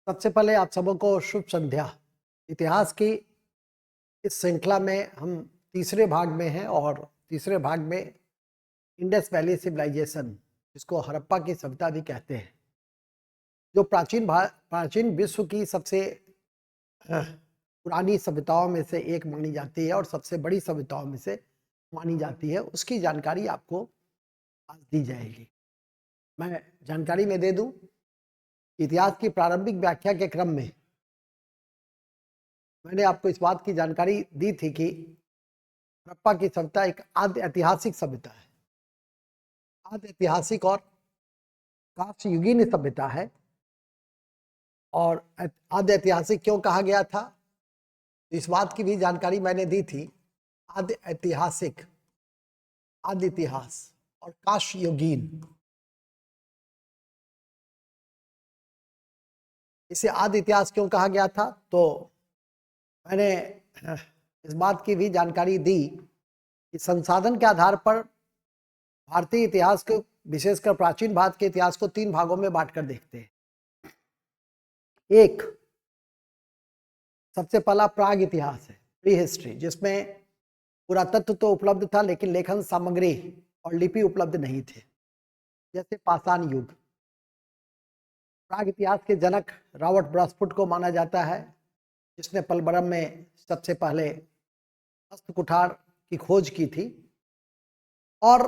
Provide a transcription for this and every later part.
सबसे पहले आप सबों को शुभ संध्या। इतिहास की इस श्रृंखला में हम तीसरे भाग में हैं और तीसरे भाग में इंडस वैली सिविलाइजेशन, जिसको हड़प्पा की सभ्यता भी कहते हैं, जो प्राचीन विश्व की सबसे पुरानी सभ्यताओं में से एक मानी जाती है और सबसे बड़ी सभ्यताओं में से मानी जाती है, उसकी जानकारी आपको आज दी जाएगी। मैं जानकारी में दे दूं, इतिहास की प्रारंभिक व्याख्या के क्रम में मैंने आपको इस बात की जानकारी दी थी कि हड़प्पा की सभ्यता एक आद्य ऐतिहासिक सभ्यता है, आद्य ऐतिहासिक और कांस्य युगीन सभ्यता है। और आद्य ऐतिहासिक क्यों कहा गया था, इस बात की भी जानकारी मैंने दी थी। आद्य ऐतिहासिक, आद्य इतिहास और कांस्य युगीन, इसे आद्य इतिहास क्यों कहा गया था, तो मैंने इस बात की भी जानकारी दी कि संसाधन के आधार पर भारतीय इतिहास को, विशेषकर प्राचीन भारत के इतिहास को, 3 भागों में बांटकर देखते हैं। एक, सबसे पहला प्राग इतिहास है, प्री हिस्ट्री, जिसमें पुरातत्व तो उपलब्ध था लेकिन लेखन सामग्री और लिपि उपलब्ध नहीं थे, जैसे पाषाण युग। प्राग इतिहास के जनक रॉबर्ट ब्रसफुट को माना जाता है, जिसने पलवरम में सबसे पहले हस्त कुठार की खोज की थी। और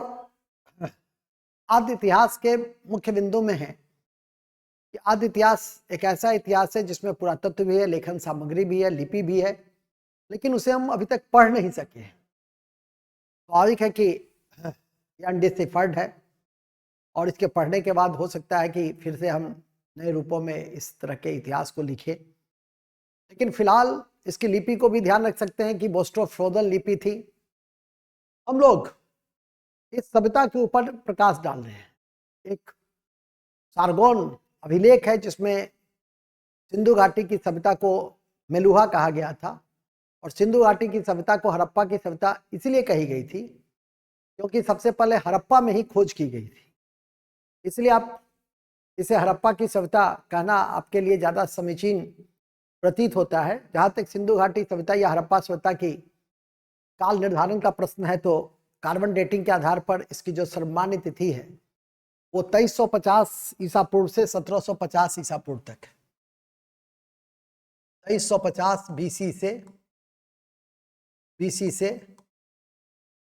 आद्य इतिहास के मुख्य बिंदु में है कि आद्य इतिहास एक ऐसा इतिहास है जिसमें पुरातत्व भी है, लेखन सामग्री भी है, लिपि भी है, लेकिन उसे हम अभी तक पढ़ नहीं सके हैं। स्वाभाविक है कि ये अनडिसिफर्ड है और इसके पढ़ने के बाद हो सकता है कि फिर से हम नए रूपों में इस तरह के इतिहास को लिखें, लेकिन फिलहाल इसकी लिपि को भी ध्यान रख सकते हैं कि बोस्ट्रोफ्रोदल लिपि थी। हम लोग इस सभ्यता के ऊपर प्रकाश डाल रहे हैं। एक सारगोन अभिलेख है जिसमें सिंधु घाटी की सभ्यता को मेलुहा कहा गया था, और सिंधु घाटी की सभ्यता को हड़प्पा की सभ्यता इसलिए कही गई थी क्योंकि सबसे पहले हड़प्पा में ही खोज की गई थी। इसलिए आप इसे हड़प्पा की सभ्यता कहना आपके लिए ज्यादा समीचीन प्रतीत होता है। जहां तक सिंधु घाटी सभ्यता या हड़प्पा सभ्यता की काल निर्धारण का प्रश्न है, तो कार्बन डेटिंग के आधार पर इसकी जो सर्वमान्य तिथि है वो 2350 ईसा पूर्व से 1750 ईसा पूर्व तक है। 2350 बीसी से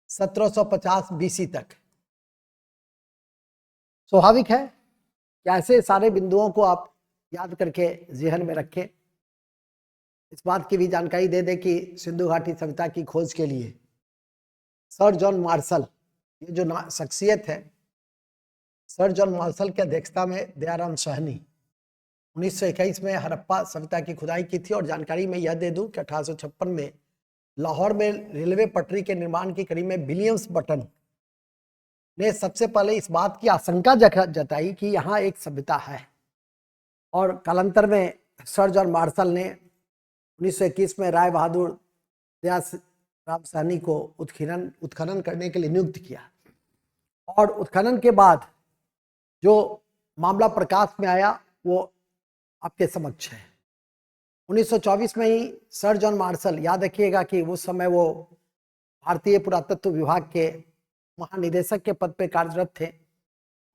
1750 बीसी तक। स्वाभाविक है कि ऐसे सारे बिंदुओं को आप याद करके जहन में रखें। इस बात की भी जानकारी दे दें कि सिंधु घाटी सभ्यता की खोज के लिए सर जॉन मार्शल, ये जो शख्सियत है, सर जॉन मार्शल की अध्यक्षता में दयाराम साहनी 1921 में हड़प्पा सभ्यता की खुदाई की थी। और जानकारी में यह दे दूं कि 1856 में लाहौर में रेलवे पटरी के निर्माण की कड़ी में विलियम्स बटन ने सबसे पहले इस बात की आशंका जताई कि यहाँ एक सभ्यता है, और कालांतर में सर जॉन मार्शल ने 1921 में राय बहादुर दयाराम साहनी को उत्खनन करने के लिए नियुक्त किया। और उत्खनन के बाद जो मामला प्रकाश में आया वो आपके समक्ष है। 1924 में ही सर जॉन मार्शल, याद रखिएगा कि उस समय वो भारतीय पुरातत्व विभाग के महानिदेशक के पद पर कार्यरत थे,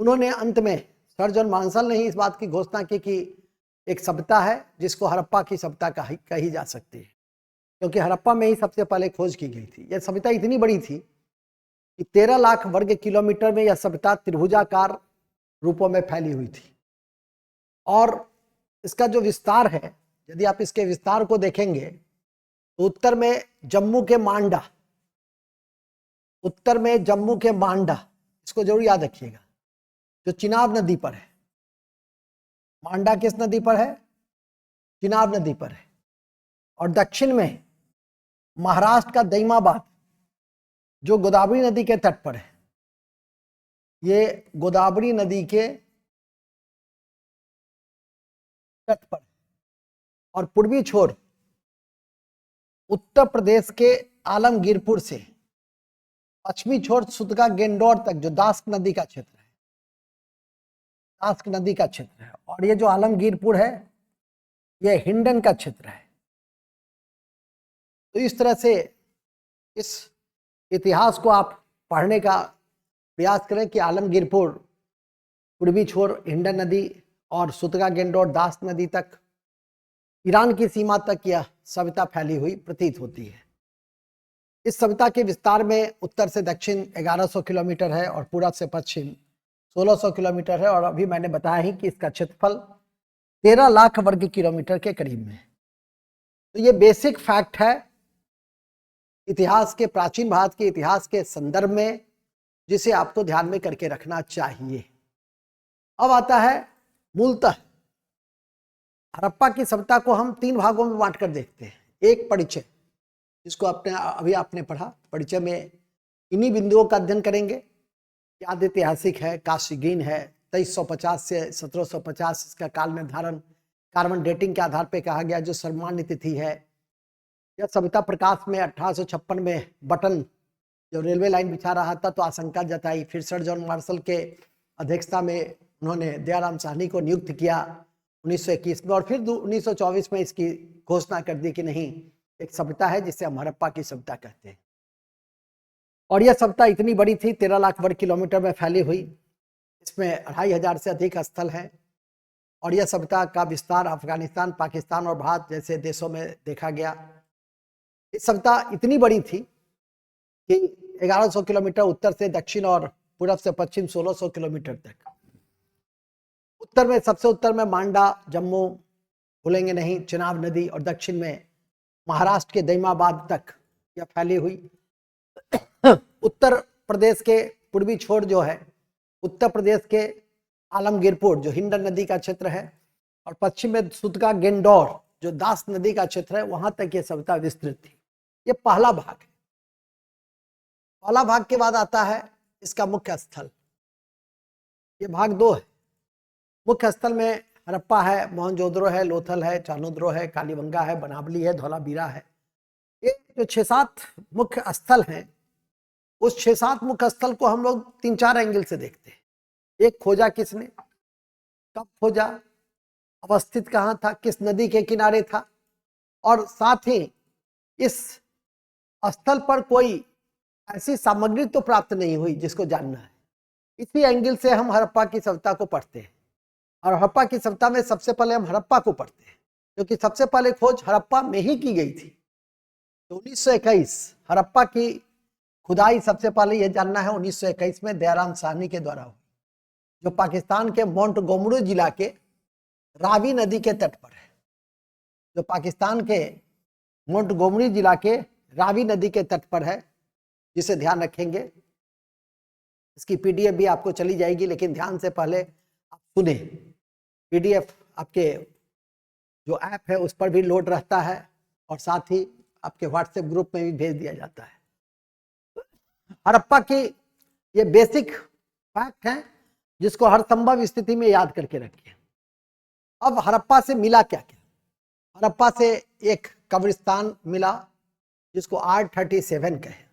उन्होंने अंत में, सर जॉन मार्शल ने ही इस बात की घोषणा की कि एक सभ्यता है जिसको हड़प्पा की सभ्यता कही जा सकती है, क्योंकि हड़प्पा में ही सबसे पहले खोज की गई थी। यह सभ्यता इतनी बड़ी थी कि 13 लाख वर्ग किलोमीटर में यह सभ्यता त्रिभुजाकार रूपों में फैली हुई थी। और इसका जो विस्तार है, यदि आप इसके विस्तार को देखेंगे तो उत्तर में जम्मू के मांडा, इसको जरूर याद रखिएगा, जो चिनाब नदी पर है। मांडा किस नदी पर है? चिनाब नदी पर है। और दक्षिण में महाराष्ट्र का दैमाबाद, जो गोदावरी नदी के तट पर है। ये गोदावरी नदी के तट पर। और पूर्वी छोर उत्तर प्रदेश के आलमगीरपुर से पश्चिमी छोर सुतगा गेंडोर तक, जो दास्क नदी का क्षेत्र है, दास्क नदी का क्षेत्र है। और ये जो आलमगीरपुर है यह हिंडन का क्षेत्र है। तो इस तरह से इस इतिहास को आप पढ़ने का प्रयास करें कि आलमगीरपुर, पूर्वी छोर हिंडन नदी और सुतगा गेंडोर दास नदी तक, ईरान की सीमा तक यह सभ्यता फैली हुई प्रतीत होती है। इस सभ्यता के विस्तार में उत्तर से दक्षिण 1100 किलोमीटर है और पूरब से पश्चिम 1600 किलोमीटर है, और अभी मैंने बताया ही कि इसका क्षेत्रफल 13 लाख वर्ग किलोमीटर के करीब में है। तो ये बेसिक फैक्ट है इतिहास के, प्राचीन भारत के इतिहास के संदर्भ में, जिसे आपको ध्यान में करके रखना चाहिए। अब आता है मूलतः हड़प्पा की सभ्यता को हम 3 भागों में बांटकर देखते हैं। एक परिचय, जिसको अभी आपने पढ़ा, परिचय में इन्हीं बिंदुओं का अध्ययन करेंगे। क्या ऐतिहासिक है, काशीगीन है, 2350 से 1750 इसका काल निर्धारण कार्बन डेटिंग के आधार पर कहा गया, जो सम्मान्य तिथि है। यह सभ्यता प्रकाश में 1856 में बटन जो रेलवे लाइन बिछा रहा था तो आशंका जताई, फिर सर जॉन मार्शल के अध्यक्षता में उन्होंने दयाराम साहनी को नियुक्त किया 1921 में, और फिर 1924 में इसकी घोषणा कर दी कि नहीं, एक सभ्यता है जिसे हम हड़प्पा की सभ्यता कहते हैं। और यह सभ्यता इतनी बड़ी थी, 13 लाख वर्ग किलोमीटर में फैली हुई। इसमें 2500 से अधिक स्थल हैं, और यह सभ्यता का विस्तार अफगानिस्तान, पाकिस्तान और भारत जैसे देशों में देखा गया। इस सभ्यता इतनी बड़ी थी कि 1100 किलोमीटर उत्तर से दक्षिण और पूरब से पश्चिम 1600 किलोमीटर तक। उत्तर में, सबसे उत्तर में मांडा, जम्मू भूलेंगे नहीं, चिनाब नदी, और दक्षिण में महाराष्ट्र के दैमाबाद तक यह फैली हुई। उत्तर प्रदेश के पूर्वी छोर जो है, उत्तर प्रदेश के आलमगीरपुर जो हिंडन नदी का क्षेत्र है, और पश्चिम में सुतगा गेंडोर जो दास नदी का क्षेत्र है, वहां तक यह सभ्यता विस्तृत थी। ये पहला भाग है। पहला भाग के बाद आता है इसका मुख्य स्थल। ये भाग 2 है। मुख्य स्थल में हड़प्पा है, मोहनजोदड़ो है, लोथल है, चानुद्रो है, कालीबंगा है, बनावली है, धौलावीरा है। ये जो 6-7 मुख्य स्थल हैं, उस 6-7 मुख्य स्थल को हम लोग 3-4 एंगल से देखते हैं। एक, खोजा किसने, कब खोजा, अवस्थित कहाँ था, किस नदी के किनारे था, और साथ ही इस स्थल पर कोई ऐसी सामग्री तो प्राप्त नहीं हुई जिसको जानना है। इसी एंगल से हम हड़प्पा की सभ्यता को पढ़ते हैं, और हड़प्पा की सभ्यता में सबसे पहले हम हड़प्पा को पढ़ते हैं, क्योंकि सबसे पहले खोज हड़प्पा में ही की गई थी। तो 1921 हड़प्पा की खुदाई सबसे पहले यह जानना है 1921 में दयाराम साहनी के द्वारा हुई, जो पाकिस्तान के मोंटगोमरी जिला के रावी नदी के तट पर है। जो पाकिस्तान के मोंटगोमरी जिला के रावी नदी के तट पर है, जिसे ध्यान रखेंगे। इसकी पीडीएफ भी आपको चली जाएगी, लेकिन ध्यान से पहले आप सुने। पीडीएफ आपके जो ऐप है उस पर भी लोड रहता है, और साथ ही आपके व्हाट्सएप ग्रुप में भी भेज दिया जाता है। हड़प्पा की ये बेसिक फैक्ट है, जिसको हर संभव स्थिति में याद करके रखिए। अब हड़प्पा से मिला क्या क्या? हड़प्पा से एक कब्रिस्तान मिला, जिसको R37 कहे।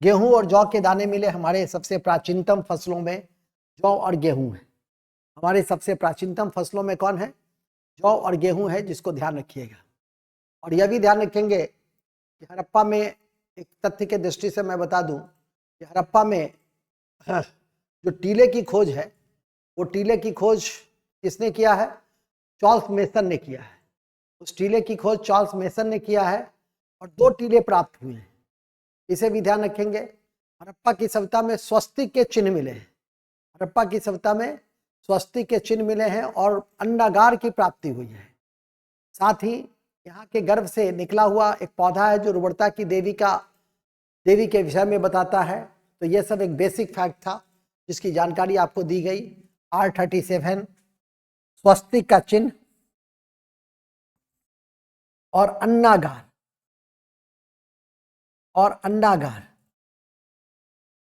गेहूं और जौ के दाने मिले। हमारे सबसे प्राचीनतम फसलों में जौ और गेहूं है। हमारे सबसे प्राचीनतम फसलों में कौन है? जौ और गेहूं है, जिसको ध्यान रखिएगा। और यह भी ध्यान रखेंगे कि हड़प्पा में एक तथ्य के दृष्टि से मैं बता दूं कि हड़प्पा में जो टीले की खोज है, वो टीले की खोज किसने किया है? चार्ल्स मेसन ने किया है। उस टीले की खोज चार्ल्स मेसन ने किया है, और 2 टीले प्राप्त हुए हैं। इसे भी ध्यान रखेंगे। हड़प्पा की सभ्यता में स्वस्तिक के चिन्ह मिले हैं। हड़प्पा की सभ्यता में स्वस्तिक के चिन्ह मिले हैं, और अंडागार की प्राप्ति हुई है। साथ ही यहाँ के गर्भ से निकला हुआ एक पौधा है, जो रुबरता की देवी के विषय में बताता है। तो यह सब एक बेसिक फैक्ट था, जिसकी जानकारी आपको दी गई। R37 स्वस्तिक का चिन्ह और अंडागार,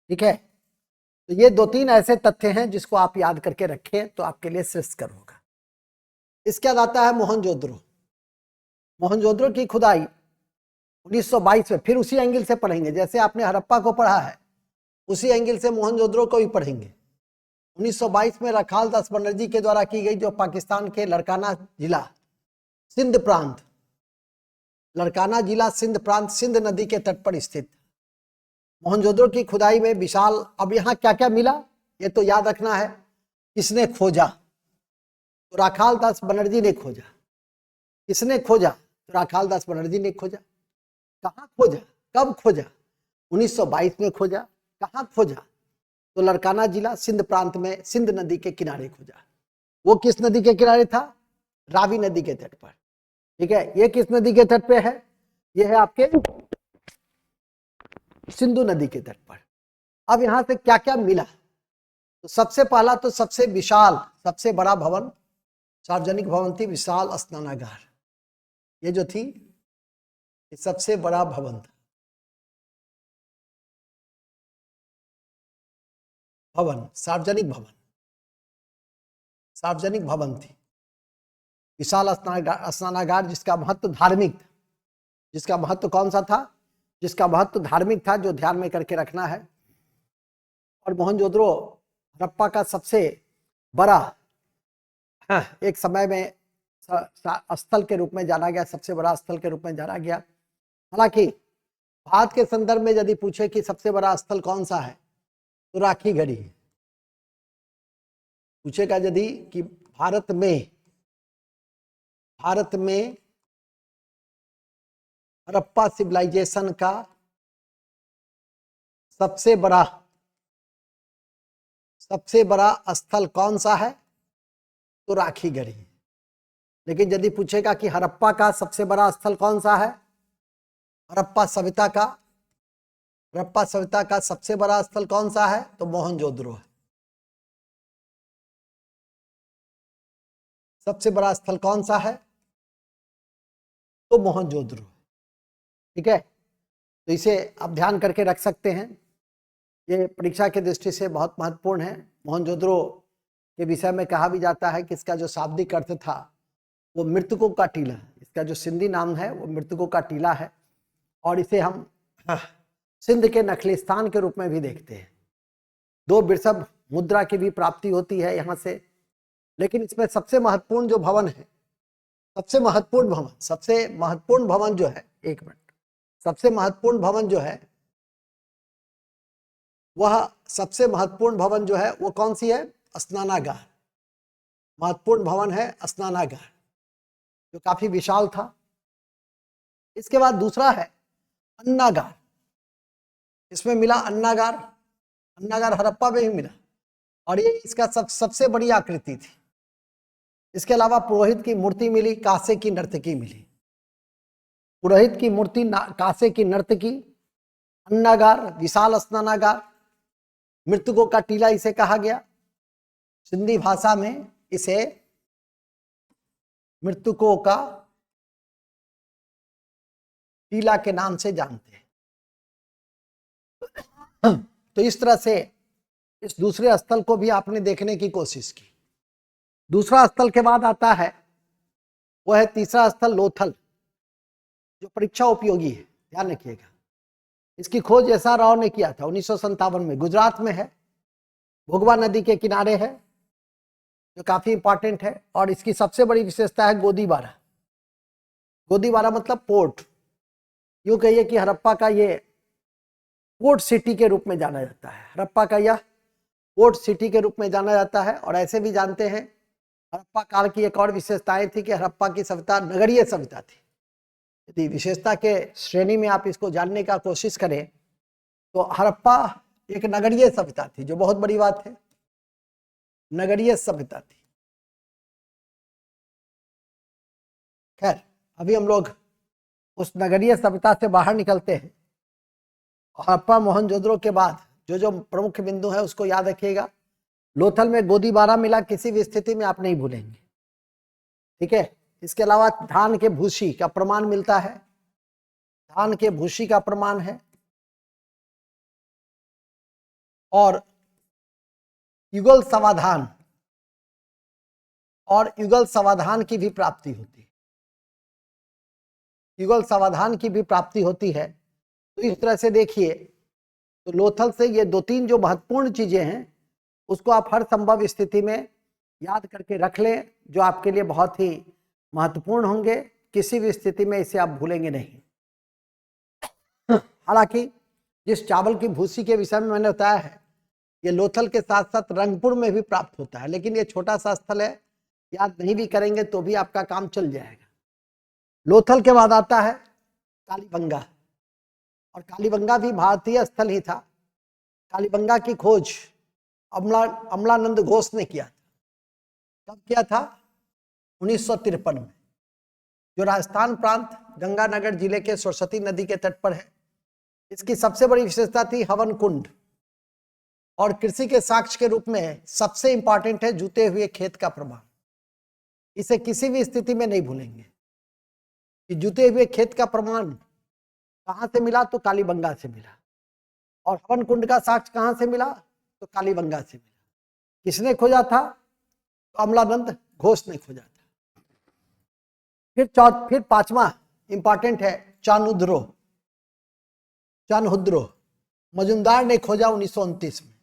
ठीक है। तो ये 2-3 ऐसे तथ्य हैं जिसको आप याद करके रखें, तो आपके लिए श्रेष्ठकर होगा। इसके बाद आता है मोहनजोदड़ो। मोहनजोदड़ो की खुदाई 1922 में, फिर उसी एंगल से पढ़ेंगे। जैसे आपने हड़प्पा को पढ़ा है, उसी एंगल से मोहनजोदड़ो को भी पढ़ेंगे। 1922 में रखाल दास बनर्जी के द्वारा की गई, जो पाकिस्तान के लड़काना जिला सिंध प्रांत, लड़काना जिला सिंध प्रांत, सिंध नदी के तट पर स्थित। मोहनजोदड़ो की खुदाई में विशाल, अब यहाँ क्या क्या मिला ये तो याद रखना है। किसने खोजा? तो राखाल दास बनर्जी ने खोजा। किसने खोजा? तो राखाल दास बनर्जी ने खोजा। कहाँ खोजा? कब खोजा? 1922 में खोजा। कहाँ खोजा? तो लड़काना जिला सिंध प्रांत में सिंध नदी के किनारे खोजा। वो किस नदी के किनारे था? रावी नदी के तट पर। ठीक है, ये किस नदी के तट पे है? ये है आपके सिंधु नदी के तट पर। अब यहां से क्या क्या मिला? तो सबसे पहला तो सबसे विशाल, सबसे बड़ा भवन, सार्वजनिक भवन थी विशाल स्नानागार। ये जो थी ये सबसे बड़ा भवन था, भवन, सार्वजनिक भवन, सार्वजनिक भवन थी विशाल स्नानागार, जिसका महत्व धार्मिक था। जिसका महत्व कौन सा था? जिसका महत्व धार्मिक था, जो ध्यान में करके रखना है। और मोहनजोदड़ो हड़प्पा का सबसे बड़ा एक समय में स्थल के रूप में जाना गया, सबसे बड़ा स्थल के रूप में जाना गया। हालांकि भारत के संदर्भ में यदि पूछे कि सबसे बड़ा स्थल कौन सा है, तो राखी गढ़ी पूछेगा। यदि कि भारत में हड़प्पा सिविलाइजेशन का सबसे बड़ा स्थल कौन सा है, तो राखी गढ़ी। लेकिन यदि पूछेगा कि हड़प्पा का सबसे बड़ा स्थल कौन सा है, हड़प्पा सभ्यता का सबसे बड़ा स्थल कौन सा है, तो मोहनजोदड़ो है। सबसे बड़ा स्थल कौन सा है, तो मोहनजोदड़ो। ठीक है, तो इसे आप ध्यान करके रख सकते हैं। ये परीक्षा की दृष्टि से बहुत महत्वपूर्ण है। मोहनजोदड़ो के विषय में कहा भी जाता है कि इसका जो शाब्दिक अर्थ था वो मृतकों का टीला। इसका जो सिंधी नाम है वो मृतकों का टीला है, और इसे हम सिंध के नखलिस्तान के रूप में भी देखते हैं। 2 वृषभ मुद्रा की भी प्राप्ति होती है यहाँ से। लेकिन इसमें सबसे महत्वपूर्ण जो भवन है, सबसे महत्वपूर्ण भवन जो है, एक मिनट, सबसे महत्वपूर्ण भवन जो है वह सबसे महत्वपूर्ण भवन जो है वो कौन सी है? स्नानागार। महत्वपूर्ण भवन है स्नानागार, जो काफी विशाल था। इसके बाद दूसरा है अन्नागार। इसमें मिला अन्नागार हड़प्पा में ही मिला, और ये इसका सबसे बड़ी आकृति थी। इसके अलावा पुरोहित की मूर्ति मिली, कांसे की नर्तकी मिली। पुरोहित की मूर्ति, कांसे की नर्तकी, अन्नागार, विशाल स्नानागार, मृतकों का टीला इसे कहा गया। सिंधी भाषा में इसे मृतकों का टीला के नाम से जानते हैं। तो इस तरह से इस दूसरे स्थल को भी आपने देखने की कोशिश की। दूसरा स्थल के बाद आता है वो है तीसरा स्थल लोथल, जो परीक्षा उपयोगी है, ध्यान रखिएगा। इसकी खोज एस आर राव ने किया था 1957 में। गुजरात में है, भोगवा नदी के किनारे है, जो काफी इंपॉर्टेंट है। और इसकी सबसे बड़ी विशेषता है गोदीबारा। गोदीबारा मतलब पोर्ट। यूं कहिए कि हड़प्पा का ये पोर्ट सिटी के रूप में जाना जाता है। हड़प्पा का यह पोर्ट सिटी के रूप में जाना जाता है। और ऐसे भी जानते हैं, हड़प्पा काल की एक और विशेषताएं थी कि हड़प्पा की सभ्यता नगरीय सभ्यता थी। यदि विशेषता के श्रेणी में आप इसको जानने का कोशिश करें तो हड़प्पा एक नगरीय सभ्यता थी, जो बहुत बड़ी बात है। नगरीय सभ्यता थी। खैर, अभी हम लोग उस नगरीय सभ्यता से बाहर निकलते हैं। हड़प्पा मोहनजोदड़ो के बाद जो प्रमुख बिंदु है उसको याद रखिएगा। लोथल में गोदीबारा मिला, किसी भी स्थिति में आप नहीं भूलेंगे। ठीक है, इसके अलावा धान के भूसी का प्रमाण मिलता है। धान के भूसी का प्रमाण है, और युगल समाधान की भी प्राप्ति होती है। युगल समाधान की भी प्राप्ति होती है। तो इस तरह से देखिए, तो लोथल से ये 2-3 जो महत्वपूर्ण चीजें हैं उसको आप हर संभव स्थिति में याद करके रख लें, जो आपके लिए बहुत ही महत्वपूर्ण होंगे। किसी भी स्थिति में इसे आप भूलेंगे नहीं। हालांकि जिस चावल की भूसी के विषय में मैंने बताया है, ये लोथल के साथ साथ रंगपुर में भी प्राप्त होता है, लेकिन ये छोटा सा स्थल है, याद नहीं भी करेंगे तो भी आपका काम चल जाएगा। लोथल के बाद आता है कालीबंगा, और कालीबंगा भी भारतीय स्थल ही था। कालीबंगा की खोज अमलानंद घोष ने किया था। कब किया था? 1953 में, जो राजस्थान प्रांत गंगानगर जिले के सरस्वती नदी के तट पर है। इसकी सबसे बड़ी विशेषता थी हवन कुंड, और कृषि के साक्ष्य के रूप में सबसे इंपॉर्टेंट है जुते हुए खेत का प्रमाण। इसे किसी भी स्थिति में नहीं भूलेंगे कि जुते हुए खेत का प्रमाण कहां से मिला? तो कालीबंगा से मिला। और हवन कुंड का साक्ष्य कहां से मिला? तो कालीबंगा से मिला। किसने खोजा था? तो अमलानंद घोष ने खोजा था। फिर पांचवा इंपॉर्टेंट है चानुद्रो। मजुमदार ने खोजा 1929 में,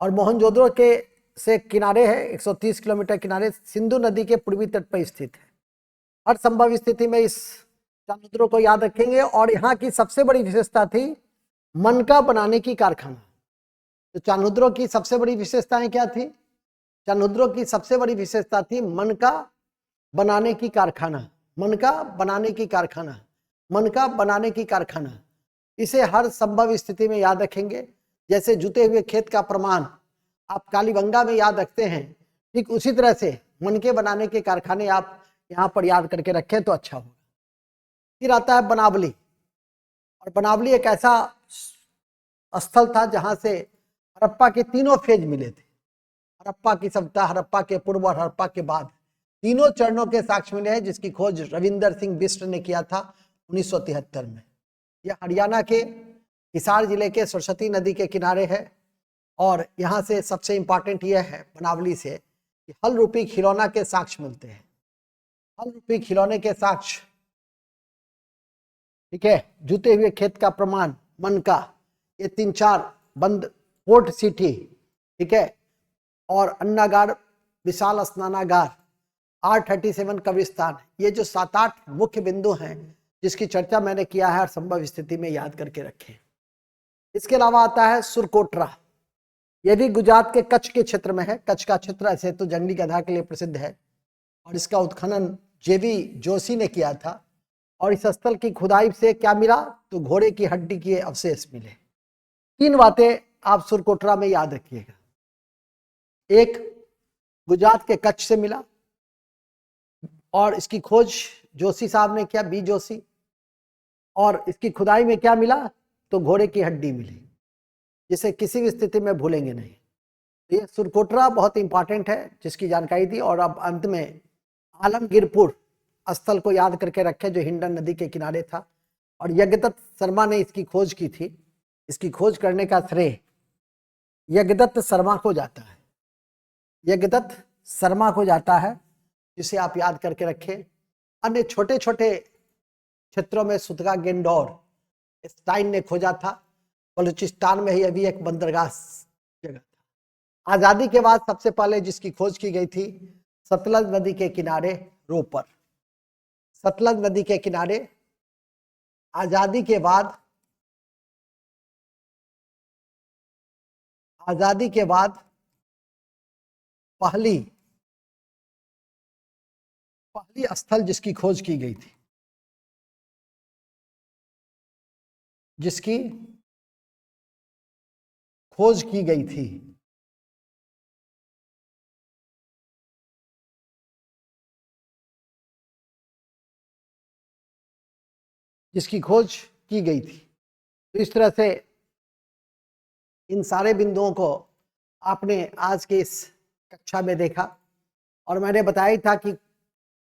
और मोहनजोदड़ो के से किनारे है, 130 किलोमीटर किनारे, सिंधु नदी के पूर्वी तट पर स्थित है। हर संभव स्थिति में इस चानुद्रो को याद रखेंगे। और यहाँ की सबसे बड़ी विशेषता थी मनका बनाने की कारखाना। तो चानुद्रो की सबसे बड़ी विशेषताएं क्या थी? चानुद्रो की सबसे बड़ी विशेषता थी मनका बनाने की कारखाना। इसे हर संभव स्थिति में याद रखेंगे। जैसे जुते हुए खेत का प्रमाण आप कालीबंगा में याद रखते हैं, ठीक उसी तरह से मनके बनाने के कारखाने आप यहाँ पर याद करके रखें तो अच्छा होगा। फिर आता है बनावली, और बनावली एक ऐसा स्थल था जहां से हड़प्पा के तीनों फेज मिले थे। हड़प्पा की सभ्यता, हड़प्पा के पूर्व और हड़प्पा के बाद, तीनों चरणों के साक्ष्य मिले हैं, जिसकी खोज रविंदर सिंह बिष्ट ने किया था 1973 में। यह हरियाणा के हिसार जिले के सरस्वती नदी के किनारे है। और यहाँ से सबसे इंपॉर्टेंट यह है बनावली से कि हल रूपी खिलौना के साक्ष्य मिलते हैं। हल रूपी खिलौने के साक्ष्य, ठीक है, जुते हुए खेत का प्रमाण, मनका, ये 3-4 बंद, पोर्ट सिटी, ठीक है, और अन्नागार, विशाल स्नानागार, R37 कब्रिस्तान, ये जो 7-8 मुख्य बिंदु हैं जिसकी चर्चा मैंने किया है, हर संभव स्थिति में याद करके रखें। इसके अलावा आता है सुरकोटरा। यह भी गुजरात के कच्छ के क्षेत्र में है। कच्छ का क्षेत्र ऐसे तो जंगली गधा के लिए प्रसिद्ध है, और इसका उत्खनन जेवी जोशी ने किया था। और इस स्थल की खुदाई से क्या मिला? तो घोड़े की हड्डी के अवशेष मिले। 3 बातें आप सुरकोटरा में याद रखिएगा। एक, गुजरात के कच्छ से मिला, और इसकी खोज जोशी साहब ने किया, बी जोशी। और इसकी खुदाई में क्या मिला? तो घोड़े की हड्डी मिली, जिसे किसी भी स्थिति में भूलेंगे नहीं। तो ये सुरकोटरा बहुत इंपॉर्टेंट है, जिसकी जानकारी दी। और अब अंत में आलमगीरपुर स्थल को याद करके रखें, जो हिंडन नदी के किनारे था, और यज्ञदत्त शर्मा ने इसकी खोज की थी। इसकी खोज करने का श्रेय यज्ञदत्त शर्मा को जाता है। यज्ञदत्त शर्मा को जाता है, जिसे आप याद करके रखें। अन्य छोटे छोटे क्षेत्रों में सुतगा गेंडौर स्टाइन ने खोजा था। बलूचिस्तान में ही अभी एक बंदरगाह जगह था। आजादी के बाद सबसे पहले जिसकी खोज की गई थी, सतलज नदी के किनारे रोपर। सतलज नदी के किनारे आजादी के बाद पहली स्थल जिसकी खोज की गई थी, जिसकी खोज की गई थी, जिसकी खोज की गई थी। तो इस तरह से इन सारे बिंदुओं को आपने आज के इस कक्षा में देखा। और मैंने बताया ही था कि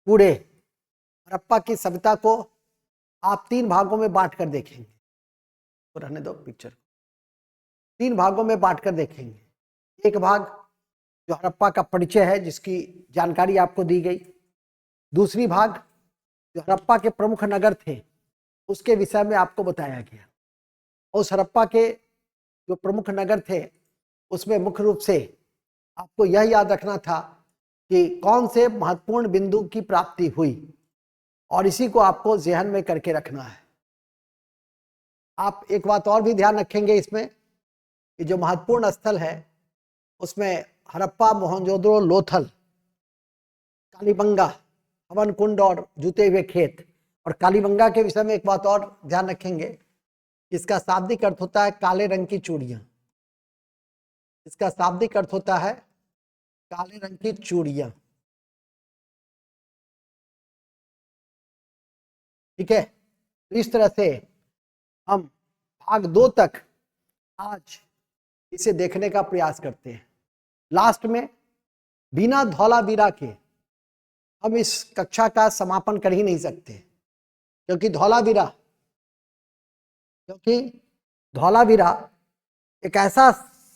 पूरे हड़प्पा की सभ्यता को आप 3 भागों में बांट कर देखेंगे। तो रहने दो पिक्चर, 3 भागों में बांट कर देखेंगे। एक भाग जो हड़प्पा का परिचय है, जिसकी जानकारी आपको दी गई। दूसरी भाग जो हड़प्पा के प्रमुख नगर थे, उसके विषय में आपको बताया गया। उस हड़प्पा के जो प्रमुख नगर थे, उसमें मुख्य रूप से आपको यह याद रखना था कि कौन से महत्वपूर्ण बिंदु की प्राप्ति हुई, और इसी को आपको ज़हन में करके रखना है। आप एक बात और भी ध्यान रखेंगे इसमें कि जो महत्वपूर्ण स्थल है उसमें हड़प्पा, मोहनजोदड़ो, लोथल, कालीबंगा, हवन कुंड और जूते हुए खेत। और कालीबंगा के विषय में एक बात और ध्यान रखेंगे, इसका शाब्दिक अर्थ होता है काले रंग की चूड़ियां। इसका शाब्दिक अर्थ होता है काले रंग की चूड़ियां। ठीक है, इस तरह से हम भाग 2 तक आज इसे देखने का प्रयास करते हैं। लास्ट में बिना धौलावीरा के हम इस कक्षा का समापन कर ही नहीं सकते, क्योंकि धौलावीरा एक ऐसा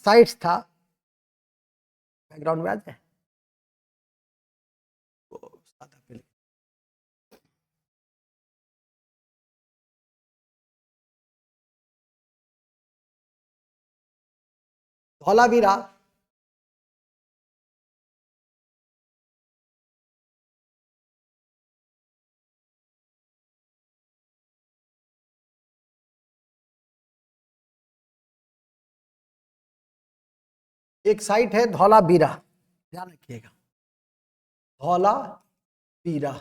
साइट था। बैकग्राउंड में आ जाए धौलावीरा एक साइट है, धौलावीरा, ध्यान रखिएगा, धौलावीरा।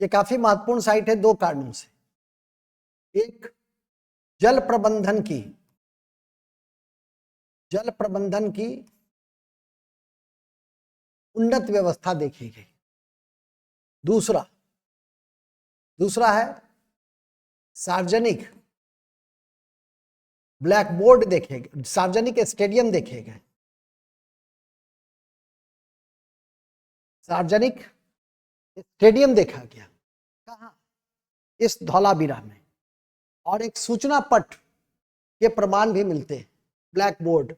ये काफी महत्वपूर्ण साइट है 2 कारणों से। एक, जल प्रबंधन की उन्नत व्यवस्था देखी गई। दूसरा है सार्वजनिक ब्लैक बोर्ड देखे गए, सार्वजनिक स्टेडियम देखे गए। सार्वजनिक स्टेडियम देखा गया, कहाँ? इस धौलावीरा में। और एक सूचना पट के प्रमाण भी मिलते हैं, ब्लैक बोर्ड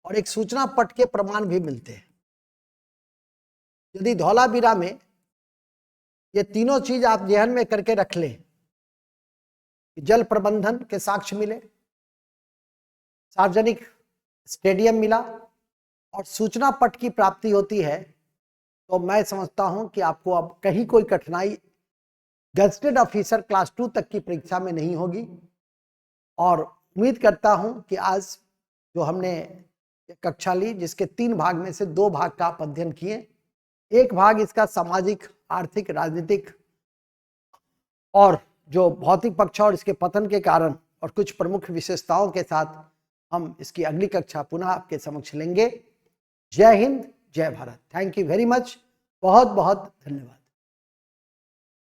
और एक सूचना पट के प्रमाण भी मिलते हैं। यदि धौलावीरा में ये तीनों चीज आप ध्यान में करके रख लें, जल प्रबंधन के साक्ष्य मिले, सार्वजनिक स्टेडियम मिला और सूचना पट की प्राप्ति होती है, तो मैं समझता हूं कि आपको अब कहीं कोई कठिनाई गजेटेड ऑफिसर क्लास 2 तक की परीक्षा में नहीं होगी। और उम्मीद करता हूं कि आज जो हमने कक्षा ली, जिसके 3 भाग में से 2 भाग का आप अध्ययन किए, एक भाग इसका सामाजिक, आर्थिक, राजनीतिक और जो भौतिक पक्ष और इसके पतन के कारण और कुछ प्रमुख विशेषताओं के साथ हम इसकी अगली कक्षा पुनः आपके समक्ष लेंगे। जय हिंद, जय Bharat. Thank you very much, बहुत बहुत धन्यवाद।